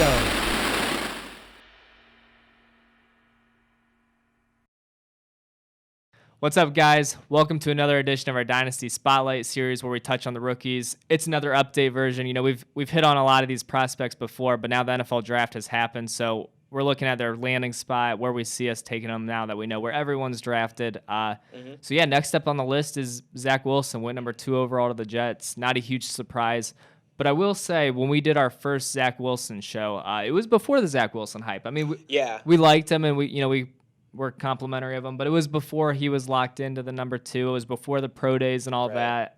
go. What's up, guys? Welcome to another edition of our Dynasty Spotlight series where we touch on the rookies. It's another update version. You know, we've hit on a lot of these prospects before, but now the NFL draft has happened, so we're looking at their landing spot, where we see us taking them now that we know where everyone's drafted. So yeah, next up on the list is Zach Wilson, went number 2 overall to the Jets. Not a huge surprise. But I will say, when we did our first Zach Wilson show, it was before the Zach Wilson hype. I mean, we liked him, and we were complimentary of him, but it was before he was locked into the number 2. It was before the pro days and all that.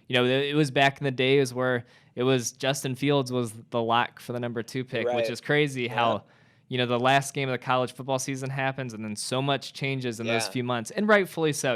It was back in the days where it was Justin Fields was the lock for the number 2 pick, which is crazy how, the last game of the college football season happens and then so much changes in those few months, and rightfully so.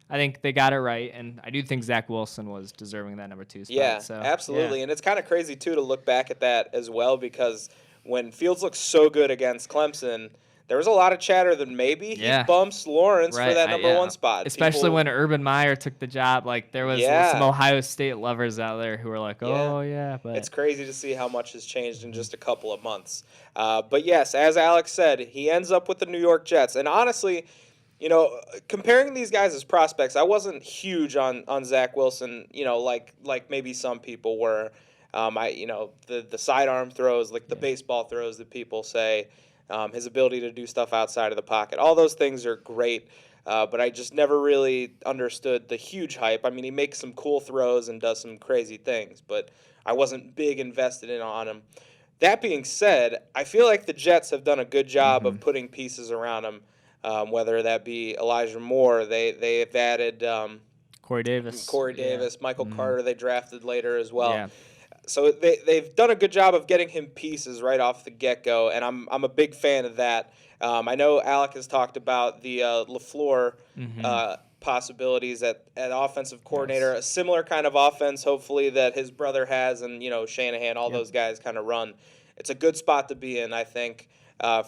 I think they got it right, and I do think Zach Wilson was deserving that number 2 spot. Yeah, so, absolutely. Yeah. And it's kind of crazy, too, to look back at that as well, because when Fields looked so good against Clemson, there was a lot of chatter that maybe he bumps Lawrence for that number 1 spot. Especially when Urban Meyer took the job. Like, there was some Ohio State lovers out there who were like, But it's crazy to see how much has changed in just a couple of months. But, yes, as Alex said, he ends up with the New York Jets. And honestly, comparing these guys as prospects, I wasn't huge on Zach Wilson, like maybe some people were. The sidearm throws, like the baseball throws that people say. His ability to do stuff outside of the pocket. All those things are great, but I just never really understood the huge hype. I mean, he makes some cool throws and does some crazy things, but I wasn't big invested on him. That being said, I feel like the Jets have done a good job of putting pieces around him, whether that be Elijah Moore. They've added Corey Davis. Michael Carter they drafted later as well. Yeah. So they've done a good job of getting him pieces right off the get-go, and I'm a big fan of that. I know Alec has talked about the LaFleur possibilities at offensive coordinator, a similar kind of offense, hopefully, that his brother has, and Shanahan, all those guys kind of run. It's a good spot to be in, I think,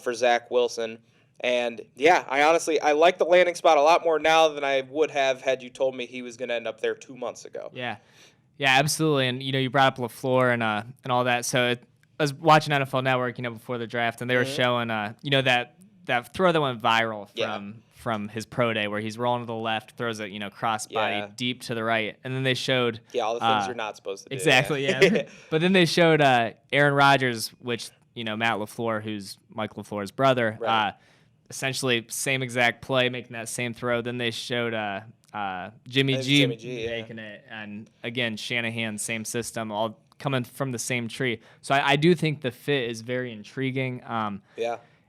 for Zach Wilson. And, I like the landing spot a lot more now than I would have had you told me he was going to end up there 2 months ago. Yeah, absolutely. And, you brought up LaFleur and all that. So I was watching NFL Network, before the draft, and they were showing, that throw that went viral from his pro day, where he's rolling to the left, throws it, crossbody deep to the right. And then they showed... Yeah, all the things you're not supposed to do. Exactly, yeah. But then they showed Aaron Rodgers, which, Matt LaFleur, who's Mike LaFleur's brother, essentially same exact play, making that same throw. Then they showed... Jimmy G making it, and again Shanahan, same system, all coming from the same tree. So I do think the fit is very intriguing.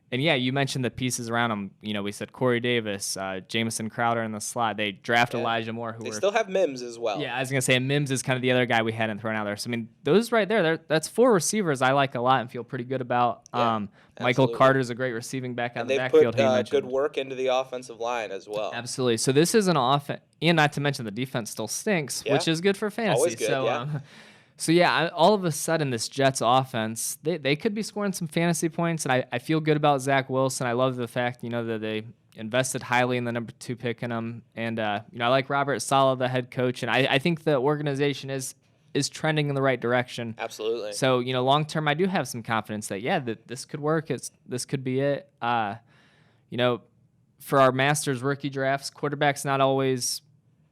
And you mentioned the pieces around him. We said Corey Davis, Jamison Crowder in the slot. They draft Elijah Moore. They still have Mims as well. Yeah, I was gonna say Mims is kind of the other guy we hadn't thrown out there. So I mean, those right there, that's 4 receivers I like a lot and feel pretty good about. Michael Carter's a great receiving back out of the backfield. And they put good work into the offensive line as well. Absolutely. So this is an offense, and not to mention the defense still stinks, which is good for fantasy. Always good, So, all of a sudden, this Jets offense, they could be scoring some fantasy points, and I feel good about Zach Wilson. I love the fact, that they invested highly in the number 2 pick in him. And, I like Robert Saleh, the head coach, and I think the organization is trending in the right direction. Absolutely. So, long-term, I do have some confidence that this could work. This could be it. For our Masters rookie drafts, quarterback's not always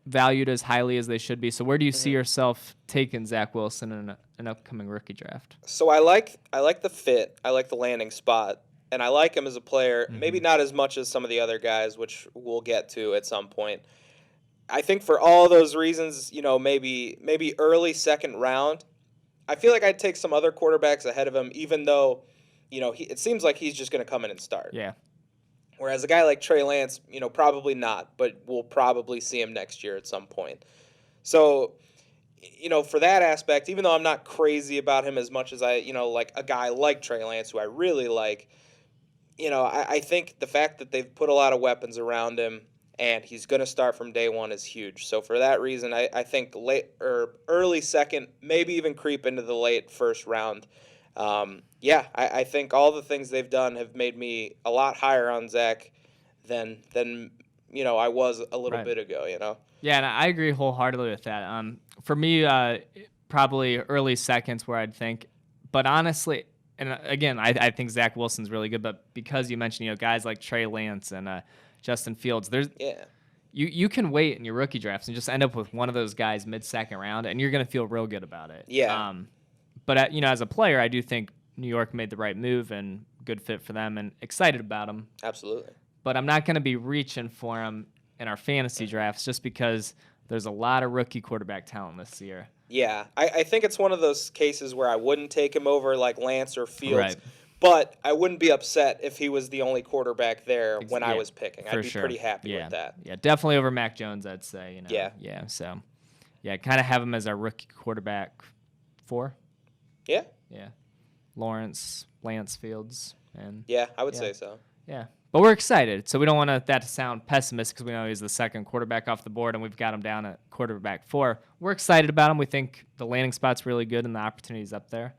valued as highly as they should be. So where do you see yourself taking Zach Wilson in an upcoming rookie draft? So I like the fit. I like the landing spot. And I like him as a player, maybe not as much as some of the other guys, which we'll get to at some point. I think for all those reasons, maybe early second round, I feel like I'd take some other quarterbacks ahead of him, even though, it seems like he's just going to come in and start. Yeah. Whereas a guy like Trey Lance, probably not, but we'll probably see him next year at some point. So, for that aspect, even though I'm not crazy about him as much as I, like a guy like Trey Lance, who I really like, I think the fact that they've put a lot of weapons around him and he's going to start from day one is huge. So for that reason, I think late or early second, maybe even creep into the late first round. I think all the things they've done have made me a lot higher on Zach than I was a little bit ago. Yeah, and I agree wholeheartedly with that. For me, probably early seconds where I'd think, but honestly, and again, I think Zach Wilson's really good, but because you mentioned, guys like Trey Lance and Justin Fields, you can wait in your rookie drafts and just end up with one of those guys mid-second round, and you're going to feel real good about it. Yeah. But as a player, I do think New York made the right move and good fit for them, and excited about them. Absolutely. But I'm not going to be reaching for them in our fantasy drafts just because there's a lot of rookie quarterback talent this year. Yeah, I think it's one of those cases where I wouldn't take him over like Lance or Fields, Right. but I wouldn't be upset if he was the only quarterback there when I was picking. I'd be sure. pretty happy with that. Yeah, definitely over Mac Jones, I'd say. Yeah. So, kind of have him as our rookie quarterback 4. Yeah. Yeah. Lance Fields, and yeah, I would say so. Yeah. But we're excited, so we don't want that to sound pessimistic because we know he's the second quarterback off the board, and we've got him down at quarterback 4. We're excited about him. We think the landing spot's really good and the opportunity's up there.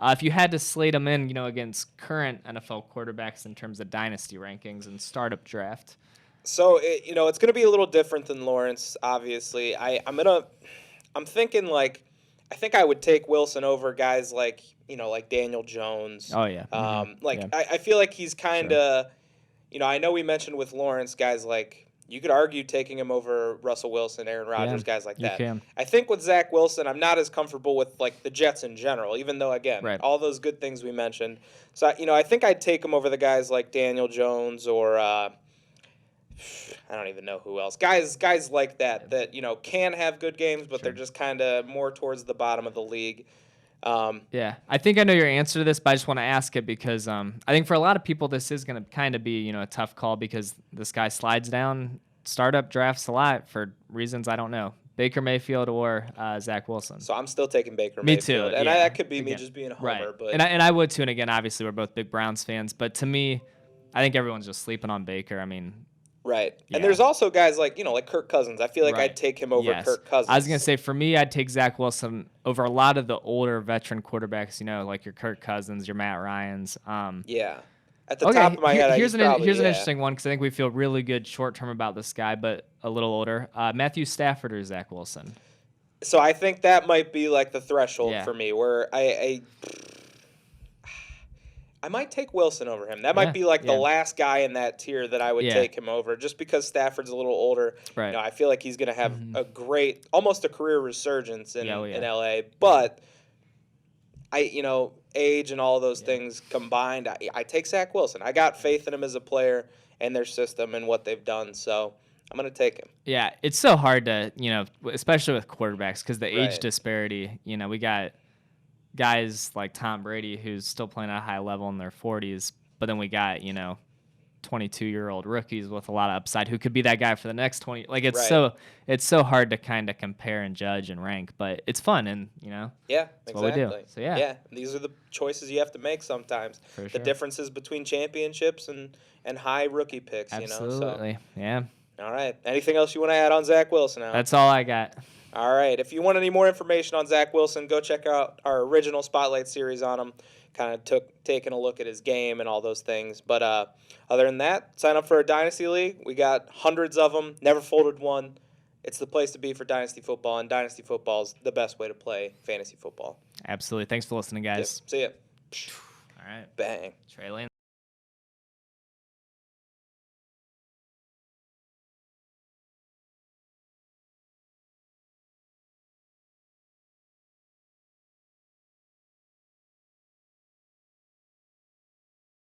If you had to slate him in, against current NFL quarterbacks in terms of dynasty rankings and startup draft. So, it's going to be a little different than Lawrence, obviously. I'm thinking, I think I would take Wilson over guys like Daniel Jones. Oh, yeah. I feel like he's kind of... I know we mentioned with Lawrence guys like, you could argue taking him over Russell Wilson, Aaron Rodgers, guys like that. You can. I think with Zach Wilson, I'm not as comfortable with the Jets in general, even though, again, all those good things we mentioned. So, I think I'd take him over the guys like Daniel Jones or I don't even know who else. Guys like that can have good games, but they're just kind of more towards the bottom of the league. I think I know your answer to this, but I just want to ask it because I think for a lot of people this is going to kind of be a tough call because this guy slides down startup drafts a lot for reasons I don't know. Baker Mayfield or Zach Wilson. So I'm still taking Baker Me Mayfield. too. And yeah. that could be me just being a homer. Right. But and I would too. And again, obviously we're both big Browns fans, but to me, I think everyone's just sleeping on Baker. I mean, right. Yeah. And there's also guys like Kirk Cousins. I feel like Right. I'd take him over Yes. Kirk Cousins. I was going to say, for me, I'd take Zach Wilson over a lot of the older veteran quarterbacks, like your Kirk Cousins, your Matt Ryans. Yeah. At the top of my head, here's an interesting one because I think we feel really good short-term about this guy, but a little older. Matthew Stafford or Zach Wilson? So I think that might be the threshold Yeah. for me where I might take Wilson over him. That might be the last guy in that tier that I would take him over just because Stafford's a little older. Right. I feel like he's going to have a great, almost a career resurgence in LA. But age and all those things combined, I take Zach Wilson. I got faith in him as a player and their system and what they've done. So I'm going to take him. Yeah, it's so hard to, especially with quarterbacks because the age disparity, we got guys like Tom Brady who's still playing at a high level in their 40s, but then we got 22-year-old rookies with a lot of upside who could be that guy for the next 20. It's so hard to kind of compare and judge and rank, but it's fun and that's what we do. So these are the choices you have to make sometimes. For the sure. differences between championships and high rookie picks. Absolutely. Yeah. All right. Anything else you want to add on Zach Wilson? Al? That's all I got. All right. If you want any more information on Zach Wilson, go check out our original Spotlight series on him. Kind of taking a look at his game and all those things. But other than that, sign up for a Dynasty League. We got hundreds of them. Never folded one. It's the place to be for Dynasty Football, and Dynasty Football is the best way to play fantasy football. Absolutely. Thanks for listening, guys. Yep. See ya. All right. Bang. Trey Lance.